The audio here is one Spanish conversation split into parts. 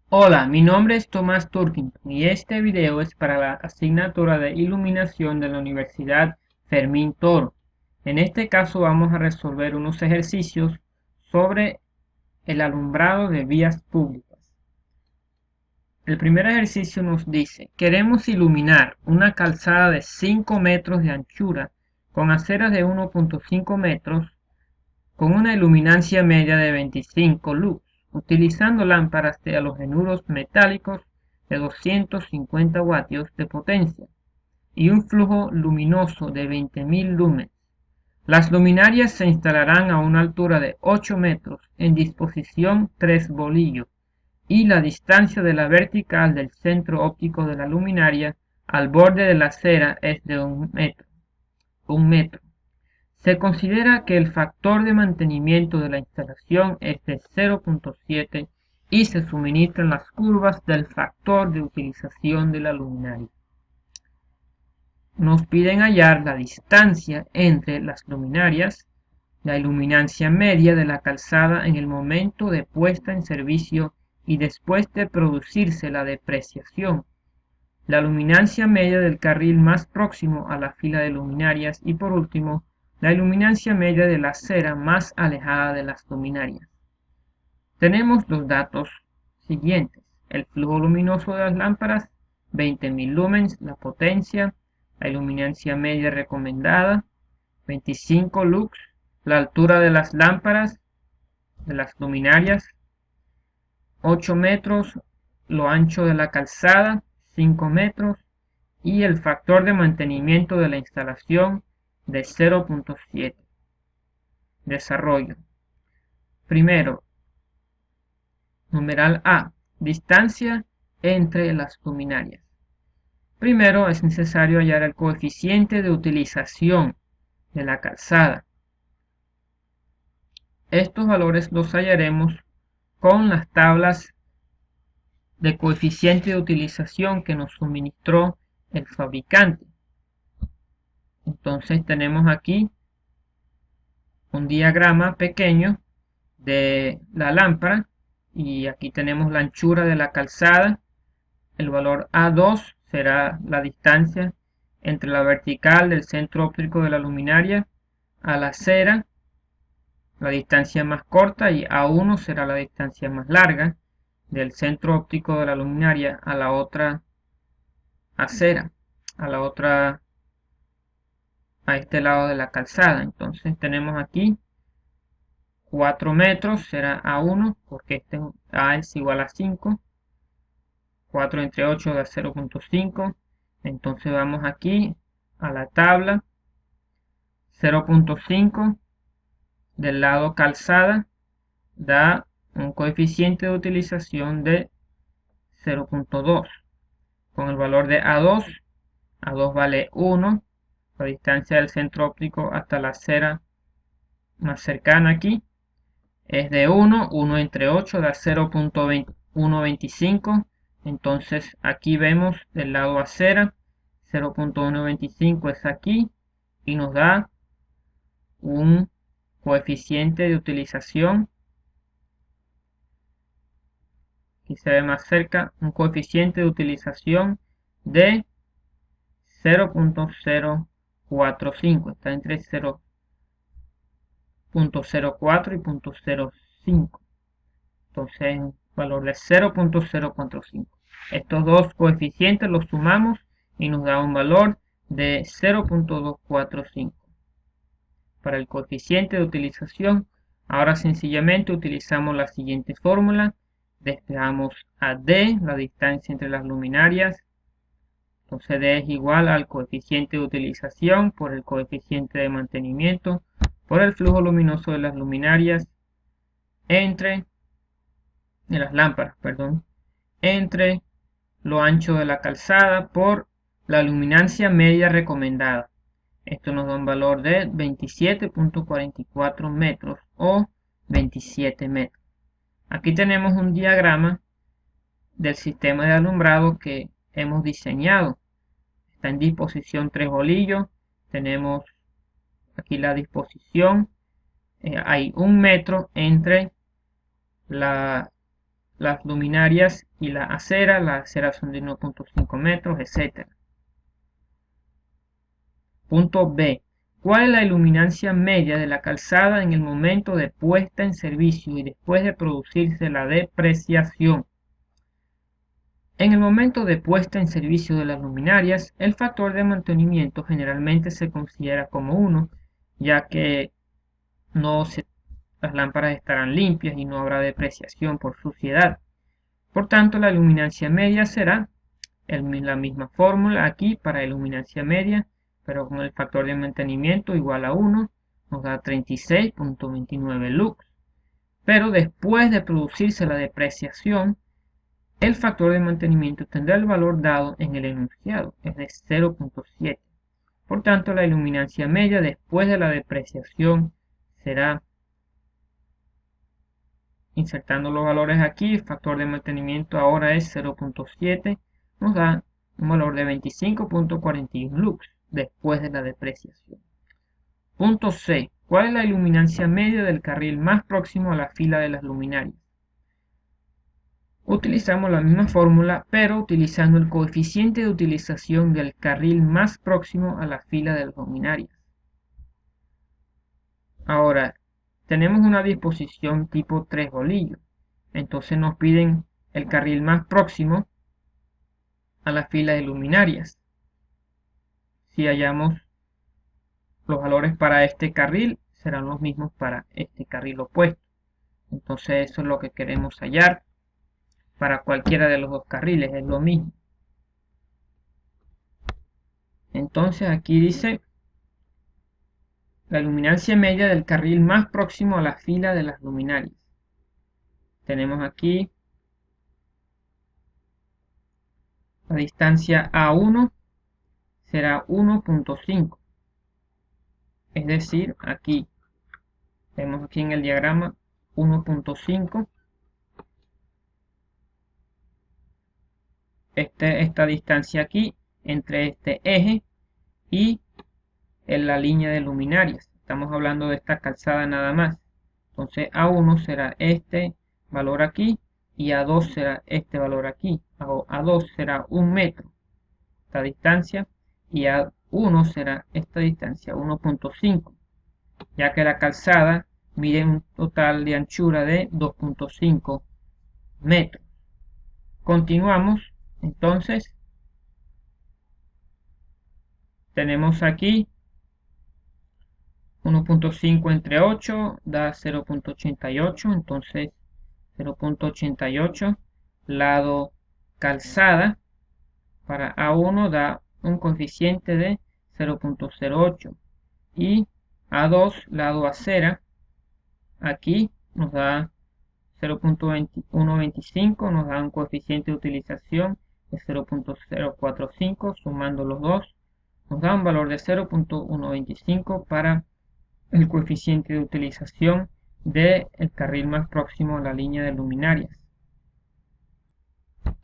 Hola, mi nombre es Tomás Turkington y este video es para la asignatura de Iluminación de la Universidad Fermín Toro. En este caso vamos a resolver unos ejercicios sobre el alumbrado de vías públicas. El primer ejercicio nos dice: queremos iluminar una calzada de 5 metros de anchura con aceras de 1,5 metros con una iluminancia media de 25 lux, utilizando lámparas de halogenuros metálicos de 250 vatios de potencia y un flujo luminoso de 20.000 lumens. Las luminarias se instalarán a una altura de 8 metros en disposición 3 bolillo y la distancia de la vertical del centro óptico de la luminaria al borde de la cera es de 1 metro. Se considera que el factor de mantenimiento de la instalación es de 0,7 y se suministran las curvas del factor de utilización de la luminaria. Nos piden hallar la distancia entre las luminarias, la iluminancia media de la calzada en el momento de puesta en servicio y después de producirse la depreciación, la luminancia media del carril más próximo a la fila de luminarias y por último, la iluminancia media de la acera más alejada de las luminarias. Tenemos los datos siguientes: el flujo luminoso de las lámparas, 20.000 lumens, la potencia, la iluminancia media recomendada, 25 lux, la altura de las lámparas, de las luminarias, 8 metros, lo ancho de la calzada, 5 metros, y el factor de mantenimiento de la instalación de 0,7. Desarrollo. Primero, numeral A, distancia entre las luminarias. Primero es necesario hallar el coeficiente de utilización de la calzada. Estos valores los hallaremos con las tablas de coeficiente de utilización que nos suministró el fabricante. Entonces tenemos aquí un diagrama pequeño de la lámpara y aquí tenemos la anchura de la calzada. El valor A2 será la distancia entre la vertical del centro óptico de la luminaria a la acera, la distancia más corta, y A1 será la distancia más larga del centro óptico de la luminaria a la otra acera, a este lado de la calzada. Entonces tenemos aquí 4 metros, será A1 porque A es igual a 5. 4 entre 8 da 0,5. Entonces vamos aquí a la tabla. 0,5 del lado calzada da un coeficiente de utilización de 0,2. Con el valor de A2 vale 1. La distancia del centro óptico hasta la acera más cercana aquí es de 1. 1 entre 8 da 0,125. Entonces aquí vemos del lado acera 0,125 es aquí y nos da un coeficiente de utilización, aquí se ve más cerca, un coeficiente de utilización de 0,045, está entre 0,04 y 0,05. Entonces un valor de 0,045. Estos dos coeficientes los sumamos y nos da un valor de 0,245. Para el coeficiente de utilización, ahora sencillamente utilizamos la siguiente fórmula. Despejamos a D, la distancia entre las luminarias. Entonces D es igual al coeficiente de utilización por el coeficiente de mantenimiento por el flujo luminoso de las luminarias de las lámparas, entre lo ancho de la calzada por la luminancia media recomendada. Esto nos da un valor de 27,44 metros o 27 metros. Aquí tenemos un diagrama del sistema de alumbrado que hemos diseñado. Está en disposición 3 bolillos. Tenemos aquí la disposición. Hay 1 metro entre la las luminarias y la acera. La acera son de 1.5 metros, etc. Punto B. ¿Cuál es la iluminancia media de la calzada en el momento de puesta en servicio y después de producirse la depreciación? En el momento de puesta en servicio de las luminarias, el factor de mantenimiento generalmente se considera como 1, ya que las lámparas estarán limpias y no habrá depreciación por suciedad. Por tanto, la iluminancia media será la misma fórmula aquí para iluminancia media, pero con el factor de mantenimiento igual a 1, nos da 36.29 lux. Pero después de producirse la depreciación, el factor de mantenimiento tendrá el valor dado en el enunciado, es de 0.7. Por tanto, la iluminancia media después de la depreciación será, insertando los valores aquí, el factor de mantenimiento ahora es 0.7, nos da un valor de 25.41 lux después de la depreciación. Punto C. ¿Cuál es la iluminancia media del carril más próximo a la fila de las luminarias? Utilizamos la misma fórmula, pero utilizando el coeficiente de utilización del carril más próximo a la fila de las luminarias. Ahora, tenemos una disposición tipo 3 bolillos. Entonces nos piden el carril más próximo a la fila de luminarias. Si hallamos los valores para este carril, serán los mismos para este carril opuesto. Entonces eso es lo que queremos hallar. Para cualquiera de los dos carriles es lo mismo. Entonces aquí dice la luminancia media del carril más próximo a la fila de las luminarias. Tenemos aquí la distancia A1 será 1.5. Es decir, aquí vemos aquí en el diagrama 1.5. Esta distancia aquí entre este eje y en la línea de luminarias. Estamos hablando de esta calzada nada más. Entonces A1 será este valor aquí y A2 será este valor aquí. A2 será 1 metro esta distancia y A1 será esta distancia 1.5, ya que la calzada mide un total de anchura de 2.5 metros. Continuamos. Entonces tenemos aquí 1.5 entre 8 da 0.88, entonces 0.88 lado calzada para A1 da un coeficiente de 0.08 y A2 lado acera aquí nos da 0.125, nos da un coeficiente de utilización de 0.045, sumando los dos nos da un valor de 0.125 para el coeficiente de utilización del carril más próximo a la línea de luminarias.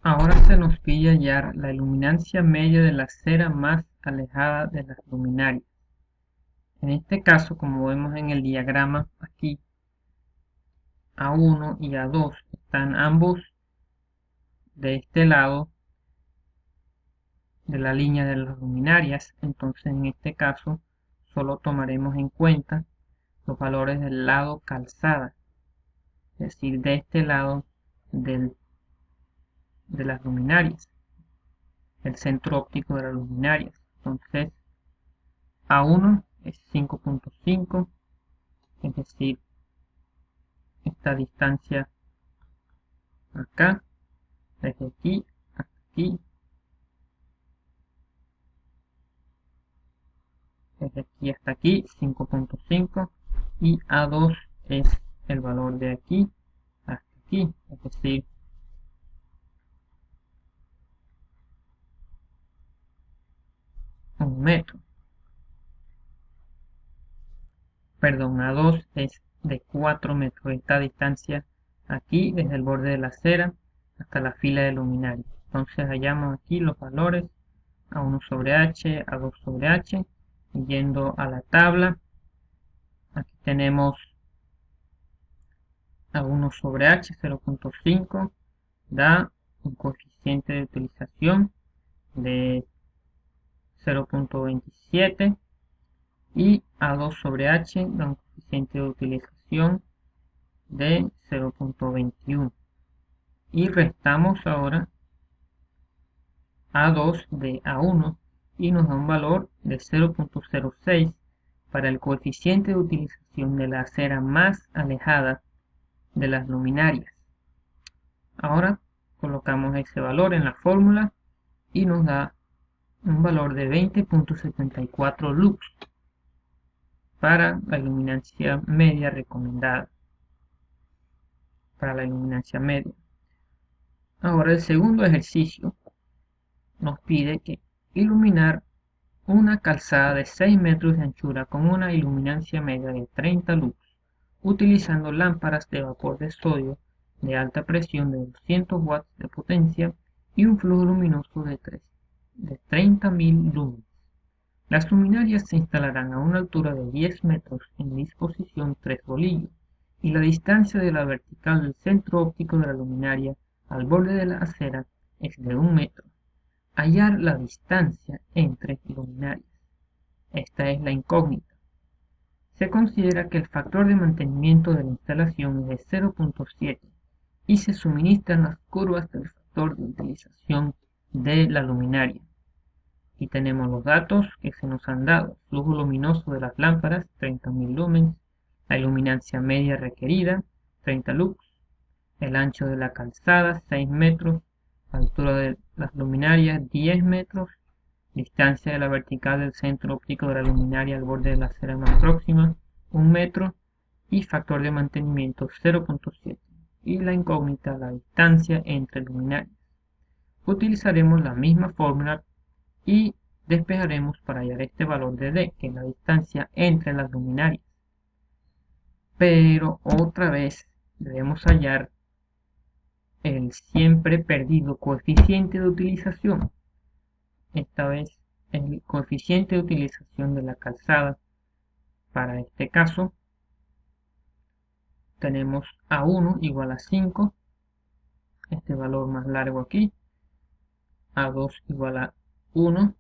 Ahora se nos pide hallar la iluminancia media de la acera más alejada de las luminarias. En este caso, como vemos en el diagrama aquí, A1 y A2 están ambos de este lado de la línea de las luminarias. Entonces en este caso solo tomaremos en cuenta los valores del lado calzada, es decir, de este lado de las luminarias, el centro óptico de las luminarias. Entonces A1 es 5.5, es decir, esta distancia acá, desde aquí hasta aquí, desde aquí hasta aquí, 5.5, y A2 es el valor de aquí hasta aquí, es decir, un metro. Perdón, A2 es de 4 metros, esta distancia aquí desde el borde de la acera hasta la fila de luminaria. Entonces hallamos aquí los valores A1 sobre H, A2 sobre H, y yendo a la tabla, aquí tenemos A1 sobre H 0.5, da un coeficiente de utilización de 0.27 y A2 sobre H da un coeficiente de utilización de 0.21 y restamos ahora A2 de A1 y nos da un valor de 0.06 para el coeficiente de utilización de la acera más alejada de las luminarias. Ahora colocamos ese valor en la fórmula y nos da un valor de 20.74 lux para la luminancia media recomendada. Para la luminancia media. Ahora el segundo ejercicio nos pide que iluminar una calzada de 6 metros de anchura con una iluminancia media de 30 lux, utilizando lámparas de vapor de sodio de alta presión de 200 watts de potencia y un flujo luminoso de 30.000 lumens. Las luminarias se instalarán a una altura de 10 metros en disposición 3 bolillos y la distancia de la vertical del centro óptico de la luminaria al borde de la acera es de 1 metro. Hallar la distancia entre luminarias. Esta es la incógnita. Se considera que el factor de mantenimiento de la instalación es de 0.7 y se suministran las curvas del factor de utilización de la luminaria. Y tenemos los datos que se nos han dado. Flujo luminoso de las lámparas, 30.000 lumens. La iluminancia media requerida, 30 lux. El ancho de la calzada, 6 metros. Altura de las luminarias, 10 metros. Distancia de la vertical del centro óptico de la luminaria al borde de la acera más próxima, 1 metro. Y factor de mantenimiento, 0.7. Y la incógnita, la distancia entre luminarias. Utilizaremos la misma fórmula y despejaremos para hallar este valor de D, que es la distancia entre las luminarias. Pero otra vez debemos hallar el siempre perdido coeficiente de utilización. Esta vez el coeficiente de utilización de la calzada. Para este caso tenemos A1 igual a 5, este valor más largo aquí, A2 igual a 1,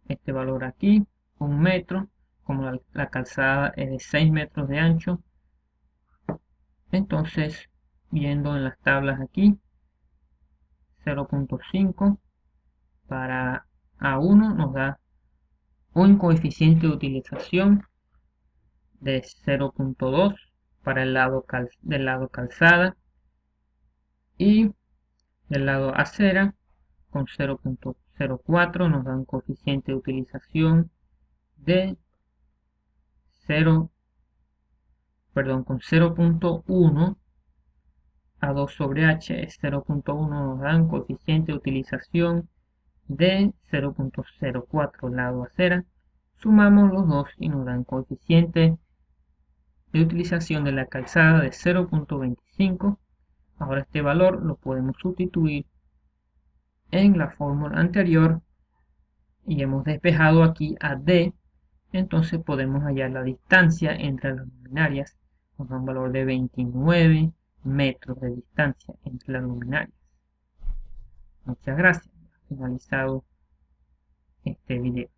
este valor aquí, 1 metro, como la calzada es de 6 metros de ancho. Entonces, viendo en las tablas aquí, 0.5 para A1 nos da un coeficiente de utilización de 0.2 para el lado del lado calzada y del lado acera con 0.04 nos da un coeficiente de utilización de 0.1. A2 sobre H es 0.1, nos da un coeficiente de utilización de 0.04 lado acera. Sumamos los dos y nos dan coeficiente de utilización de la calzada de 0.25. Ahora este valor lo podemos sustituir en la fórmula anterior y hemos despejado aquí a D. Entonces podemos hallar la distancia entre las luminarias. Nos da un valor de 29 metros de distancia entre las luminarias. Muchas gracias. Finalizado este video.